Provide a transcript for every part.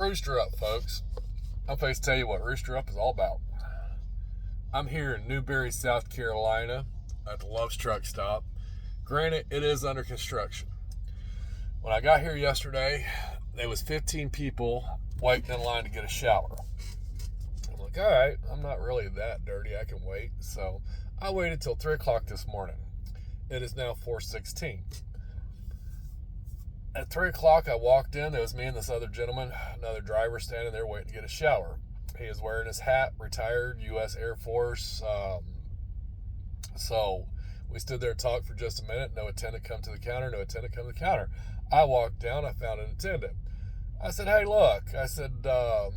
Rooster Up, folks. I'm going to tell you what Rooster Up is all about. I'm here in Newberry, South Carolina at the Love's Truck Stop. Granted, it is under construction. When I got here yesterday, there was 15 people waiting in line to get a shower. I'm like, all right, I'm not really that dirty. I can wait. So I waited till 3 o'clock this morning. It is now 4:16. At 3 o'clock, I walked in. There was me and this other gentleman, another driver, standing there waiting to get a shower. He is wearing his hat, retired U.S. Air Force. So we stood there and talked for just a minute. No attendant come to the counter. I walked down. I found an attendant. I said, hey, look. I said,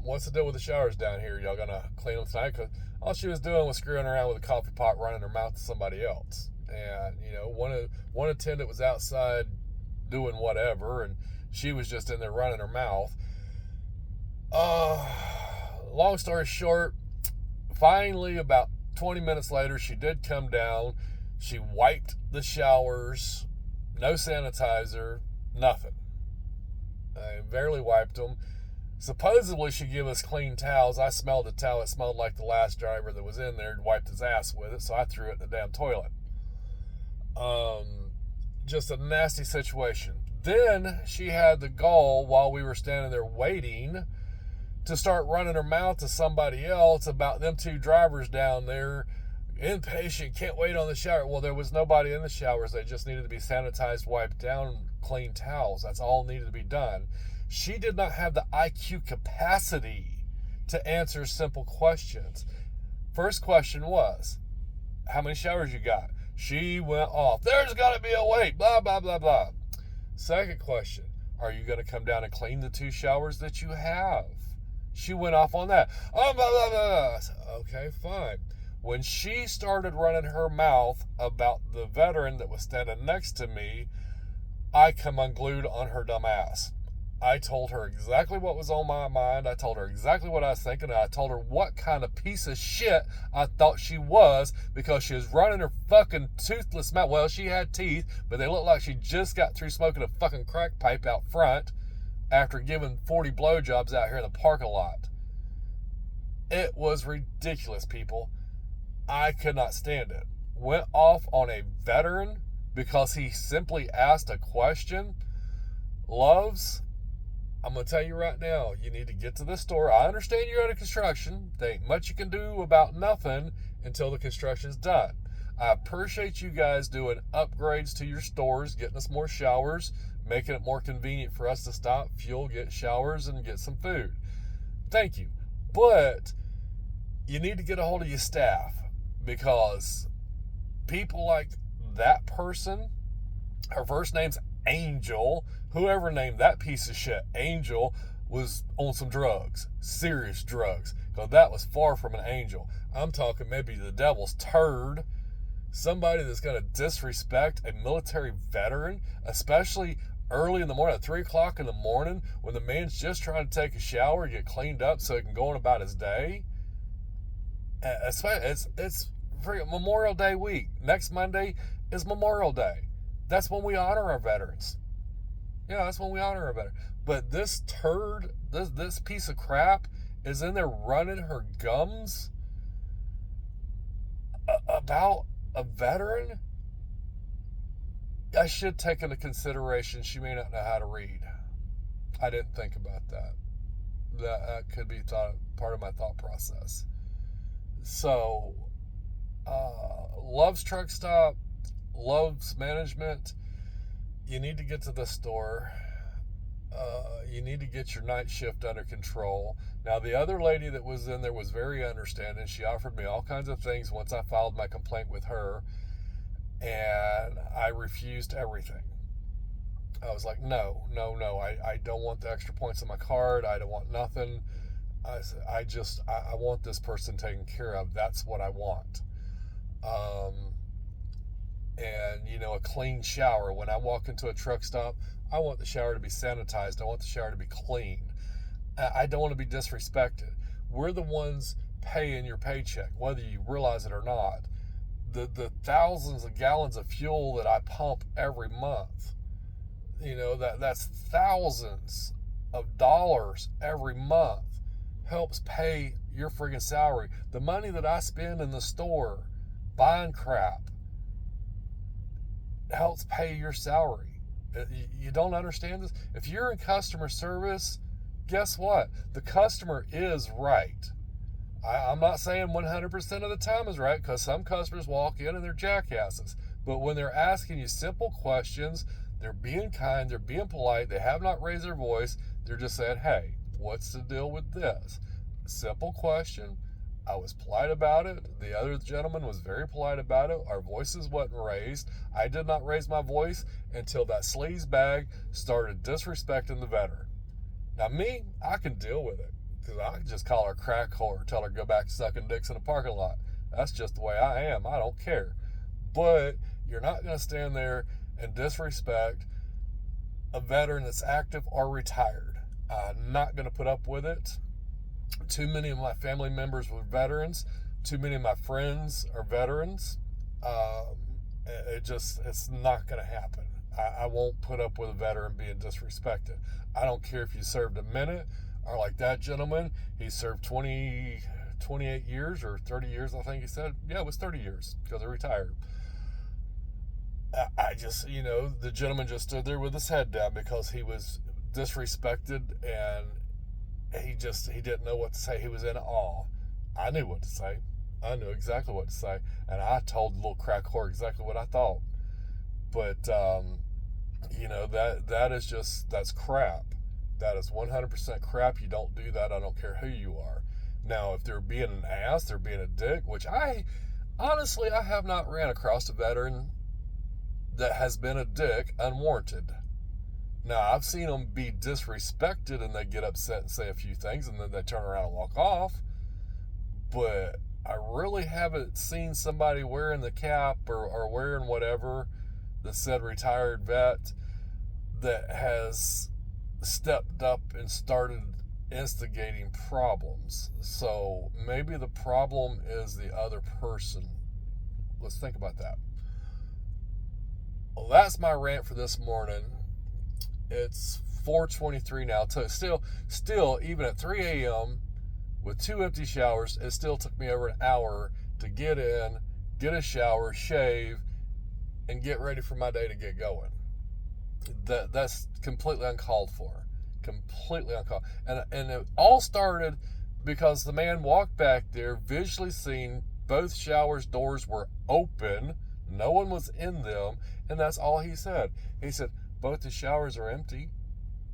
what's the deal with the showers down here? Y'all going to clean them tonight? Because all she was doing was screwing around with a coffee pot, running her mouth to somebody else. And, one attendant was outside doing whatever, and she was just in there running her mouth. Long story short, finally, about 20 minutes later, she did come down. She wiped the showers, no sanitizer, nothing. I barely wiped them. Supposedly, she gave us clean towels. I smelled the towel. It smelled like the last driver that was in there and wiped his ass with it, so I threw it in the damn toilet. Just a nasty situation. Then she had the gall, while we were standing there waiting, to start running her mouth to somebody else about them two drivers down there, impatient, can't wait on the shower. Well, there was nobody in the showers. They just needed to be sanitized, wiped down, clean towels. That's all needed to be done. She did not have the IQ capacity to answer simple questions. First question was, how many showers you got? She went off. There's got to be a wait, blah, blah, blah, blah. Second question, are you going to come down and clean the 2 showers that you have? She went off on that. Oh, blah, blah, blah. Okay, fine. When she started running her mouth about the veteran that was standing next to me, I come unglued on her dumb ass. I told her exactly what was on my mind. I told her exactly what I was thinking. And I told her what kind of piece of shit I thought she was, because she was running her fucking toothless mouth. Well, she had teeth, but they looked like she just got through smoking a fucking crack pipe out front after giving 40 blowjobs out here in the parking lot. It was ridiculous, people. I could not stand it. Went off on a veteran because he simply asked a question. Loves, I'm going to tell you right now, you need to get to the store. I understand you're under construction. There ain't much you can do about nothing until the construction's done. I appreciate you guys doing upgrades to your stores, getting us more showers, making it more convenient for us to stop, fuel, get showers, and get some food. Thank you. But you need to get a hold of your staff, because people like that person, her first name's Angel, whoever named that piece of shit Angel, was on some drugs, serious drugs, because that was far from an angel. I'm talking maybe the devil's turd, somebody that's going to disrespect a military veteran, especially early in the morning, at 3 o'clock in the morning, when the man's just trying to take a shower, get cleaned up so he can go on about his day. It's Memorial Day week. Next Monday is Memorial Day. That's when we honor our veterans. Yeah, that's when we honor our veterans. But this turd, this piece of crap is in there running her gums about a veteran. I should take into consideration she may not know how to read. I didn't think about that. That could be part of my thought process. So, Love's Truck Stop, Love's Management, you need to get to the store. You need to get your night shift under control. Now, the other lady that was in there was very understanding. She offered me all kinds of things once I filed my complaint with her, and I refused everything. I was like, no, I don't want the extra points on my card. I don't want nothing. I want this person taken care of. That's what I want. And, a clean shower. When I walk into a truck stop, I want the shower to be sanitized. I want the shower to be clean. I don't want to be disrespected. We're the ones paying your paycheck, whether you realize it or not. The thousands of gallons of fuel that I pump every month, that's thousands of dollars every month helps pay your friggin' salary. The money that I spend in the store buying crap helps pay your salary. You don't understand this? If you're in customer service, guess what? The customer is right. I'm not saying 100% of the time is right, because some customers walk in and they're jackasses. But when they're asking you simple questions, they're being kind, they're being polite, they have not raised their voice, they're just saying, hey, what's the deal with this? Simple question. I was polite about it. The other gentleman was very polite about it. Our voices wasn't raised. I did not raise my voice until that sleaze bag started disrespecting the veteran. Now me, I can deal with it, because I can just call her crack whore, tell her to go back sucking dicks in a parking lot. That's just the way I am. I don't care. But you're not going to stand there and disrespect a veteran that's active or retired. I'm not going to put up with it. Too many of my family members were veterans. Too many of my friends are veterans. It's not going to happen. I won't put up with a veteran being disrespected. I don't care if you served a minute, or like that gentleman, he served 28 years or 30 years, I think he said. Yeah, it was 30 years because he retired. I just, the gentleman just stood there with his head down because he was disrespected, and he didn't know what to say. He was in awe. I knew what to say. I knew exactly what to say. And I told the little crack whore exactly what I thought. But, that's crap. That is 100% crap. You don't do that. I don't care who you are. Now, if they're being an ass, they're being a dick, which I have not ran across a veteran that has been a dick unwarranted. Now, I've seen them be disrespected and they get upset and say a few things and then they turn around and walk off. But I really haven't seen somebody wearing the cap or wearing whatever that said retired vet that has stepped up and started instigating problems. So maybe the problem is the other person. Let's think about that. Well, that's my rant for this morning. It's 4:23 now. Still, even at 3 a.m. with 2 empty showers, it still took me over an hour to get in, get a shower, shave, and get ready for my day to get going. That's completely uncalled for. Completely uncalled. And it all started because the man walked back there, visually seen both showers' doors were open. No one was in them, and that's all he said. He said, both the showers are empty.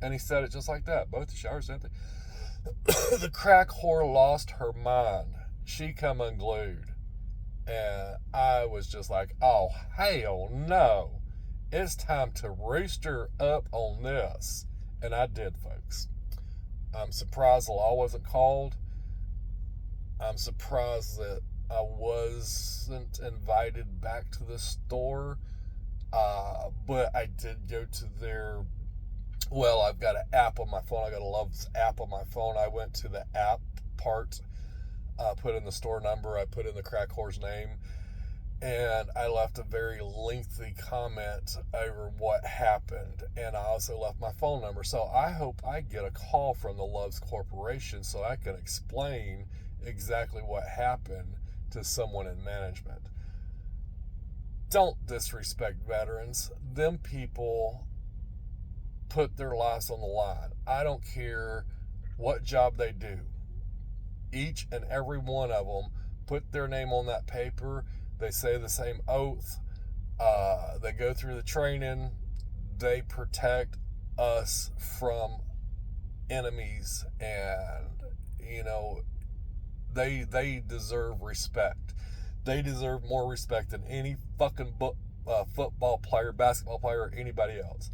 And he said it just like that. Both the showers are empty. The crack whore lost her mind. She come unglued. And I was just like, oh, hell no. It's time to rooster up on this. And I did, folks. I'm surprised the law wasn't called. I'm surprised that I wasn't invited back to the store. But I did go to I've got an app on my phone. I got a Love's app on my phone. I went to the app part, put in the store number, I put in the crack whore's name, and I left a very lengthy comment over what happened. And I also left my phone number. So I hope I get a call from the Love's Corporation so I can explain exactly what happened to someone in management. Don't disrespect veterans. Them people put their lives on the line. I don't care what job they do. Each and every one of them put their name on that paper. They say the same oath. They go through the training. They protect us from enemies, and they deserve respect. They deserve more respect than any fucking football player, basketball player, or anybody else.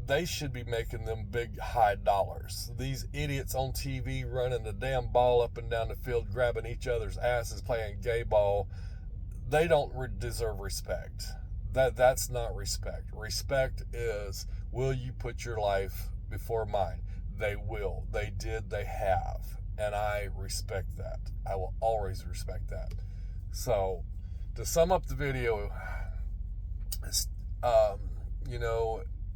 They should be making them big high dollars. These idiots on TV running the damn ball up and down the field, grabbing each other's asses, playing gay ball, they don't deserve respect. That's not respect. Respect is, will you put your life before mine? They will. They did. They have. And I respect that. I will always respect that. So, to sum up the video,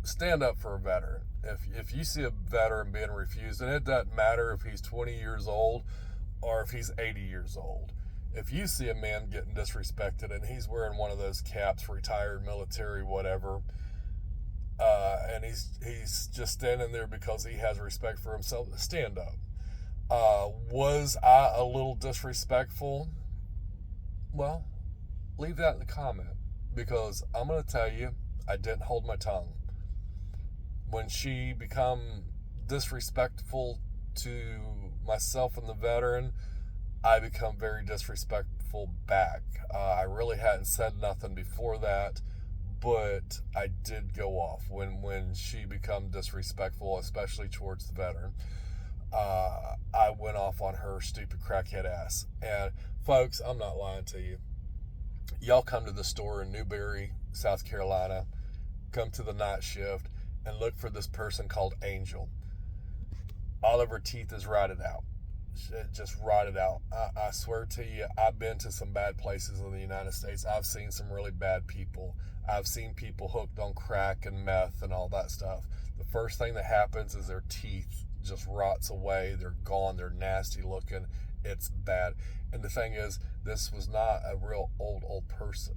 stand up for a veteran. If you see a veteran being refused, and it doesn't matter if he's 20 years old or if he's 80 years old. If you see a man getting disrespected and he's wearing one of those caps, retired military, whatever, and he's just standing there because he has respect for himself, stand up. Was I a little disrespectful? Well, leave that in the comment, because I'm going to tell you, I didn't hold my tongue. When she become disrespectful to myself and the veteran, I become very disrespectful back. I really hadn't said nothing before that, but I did go off when she become disrespectful, especially towards the veteran. I went off on her stupid crackhead ass. And folks, I'm not lying to you. Y'all come to the store in Newberry, South Carolina, come to the night shift, and look for this person called Angel. All of her teeth is rotted out. Just rotted out. I swear to you, I've been to some bad places in the United States. I've seen some really bad people. I've seen people hooked on crack and meth and all that stuff. The first thing that happens is their teeth just rots away. They're gone. They're nasty looking. It's bad. And the thing is, this was not a real old person.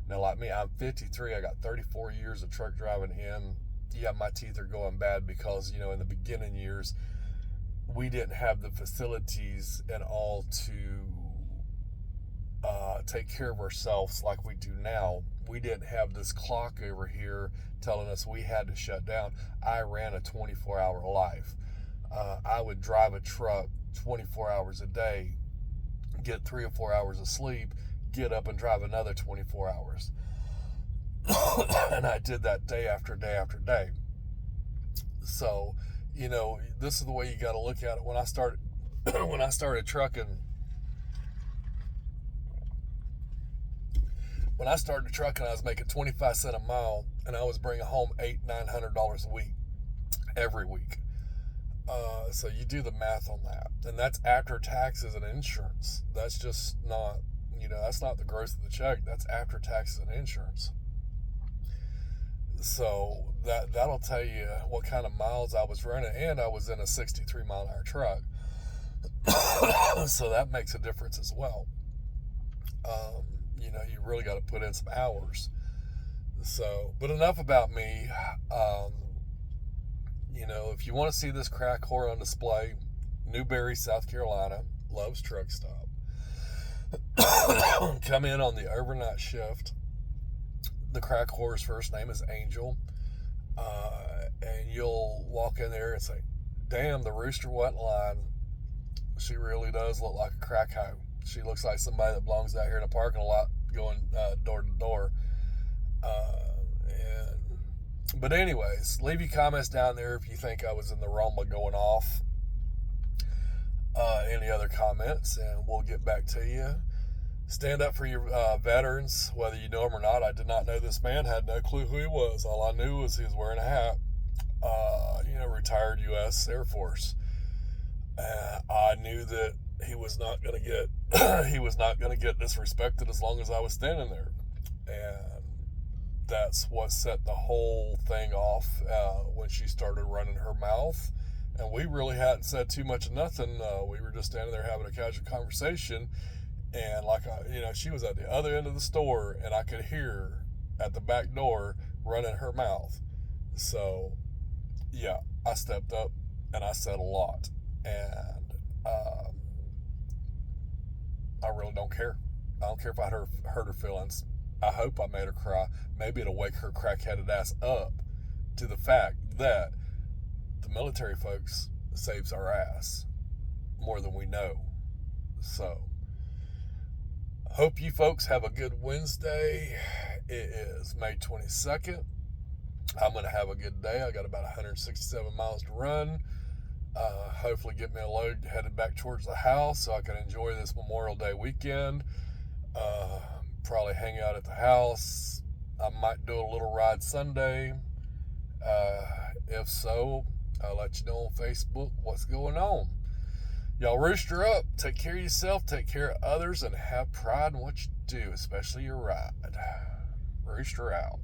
Now, like me, I'm 53. I got 34 years of truck driving in. Yeah, my teeth are going bad because, in the beginning years, we didn't have the facilities and all to take care of ourselves like we do now. We didn't have this clock over here telling us we had to shut down. I ran a 24-hour life. I would drive a truck 24 hours a day, get 3 or 4 hours of sleep, get up and drive another 24 hours. And I did that day after day after day. So, this is the way you got to look at it. When I started trucking, I was making 25 cents a mile, and I was bringing home $800-900 a week, every week. So you do the math on that, and that's after taxes and insurance. That's just not, that's not the gross of the check. That's after taxes and insurance. So that'll tell you what kind of miles I was running, and I was in a 63-mile-an-hour truck. So that makes a difference as well. You really got to put in some hours. So, but enough about me. If you want to see this crack whore on display, Newberry, South Carolina, Love's Truck Stop. Come in on the overnight shift. The crack whore's first name is Angel. And you'll walk in there and say, damn, the Rooster wasn't lying. She really does look like a crack hoe. She looks like somebody that belongs out here in a parking lot going door to door. But anyways, leave your comments down there if you think I was in the wrong by going off. Any other comments, and we'll get back to you. Stand up for your veterans, whether you know them or not. I did not know this man, had no clue who he was. All I knew was he was wearing a hat. Retired U.S. Air Force. I knew that he was not going to get disrespected as long as I was standing there, and that's what set the whole thing off when she started running her mouth. And we really hadn't said too much of nothing. We were just standing there having a casual conversation. And she was at the other end of the store, and I could hear at the back door running her mouth. So, yeah, I stepped up and I said a lot. And I really don't care. I don't care if I hurt her feelings. I hope I made her cry. Maybe it'll wake her crack-headed ass up to the fact that the military folks saves our ass more than we know. So, hope you folks have a good Wednesday. It is May 22nd. I'm going to have a good day. I got about 167 miles to run. Hopefully get me a load headed back towards the house so I can enjoy this Memorial Day weekend. Probably hang out at the house. I might do a little ride Sunday. If so, I'll let you know on Facebook what's going on. Y'all rooster up. Take care of yourself, take care of others, and have pride in what you do, especially your ride. Rooster out.